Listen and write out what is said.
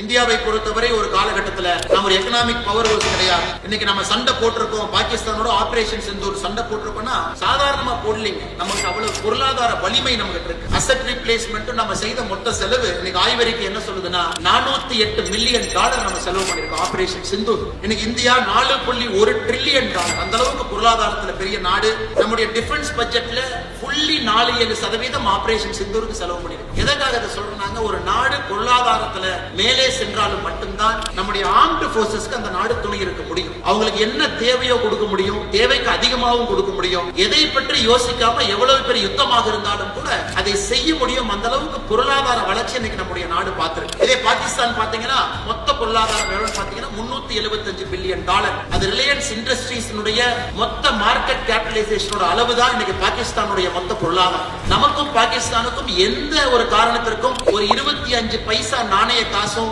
இந்தியாவை பொறுத்தவரை ஒரு காலகட்டத்தில் நம்ம ஒரு எக்கனாமிக் பவர் ஹவுஸ் கிடையாது. இன்னைக்கு நம்ம சண்டை போட்டிருக்கோம், பாகிஸ்தானோட ஆபரேஷன் சிந்தூர் சண்டை போட்டிருக்கோம்னா சாதாரணமா போடலீங்க. நமக்கு அவ்வளவு பொருளாதார வலிமை நமக்கு இருக்கு. அசெட் ரீப்ளேஸ்மெண்ட் நம்ம செய்த மொத்த செலவு இன்னைக்கு ஆய்வறிக்கை என்ன சொல்லுதுன்னா $408 மில்லியன் நம்ம செலவு பண்ணிருக்கோம் ஆபரேஷன் சிந்தூர். இன்னைக்கு இந்தியா $4.1 ட்ரில்லியன் அந்த அளவுக்கு பொருளாதாரத்துல பெரிய நாடு. நம்முடைய டிஃபென்ஸ் பட்ஜெட்ல ஃபுல்லி 4-7% ஆபரேஷன் சிந்தூருக்கு செலவு பண்ணிருக்கோம். எதற்காக அதை சொல்றாங்க? ஒரு நாடு பொருளாதாரத்துல மேலே சென்றாலும் மட்டும்தான் நம்முடைய ஆர்ம்டு போர்சஸ்க்கு அந்த நாடு துணை இருக்க முடியும். அவங்களுக்கு என்ன தேவையோ கொடுக்க முடியும், தேவைக்கு அதிகமாகவும் கொடுக்க முடியும். எதை பற்றி யோசிக்காம எவ்வளவு பெரிய யுத்தமாக இருந்தாலும் கூட அதை செய்ய முடியும். அந்த அளவுக்கு பொருளாதார வளர்ச்சி இன்னைக்கு நம்முடைய நாடு பார்த்திருக்கு. இதே பாகிஸ்தான் பாத்தீங்கன்னா மொத்த பொருளாதாரம் எவ்வளவு பாத்தீங்கன்னா $375 பில்லியன். அது ரிலையன்ஸ் இண்டஸ்ட்ரீஸ்னுடைய மொத்த மார்க்கெட் கேபிடலைசேஷனோட அளவு தான் இன்னைக்கு பாகிஸ்தானுடைய மொத்த பொருளாதாரம். நமக்கும் பாகிஸ்தானுக்கும் எந்த ஒரு காரணத்திற்கும் ஒரு 25 பைசா நாணய காசும்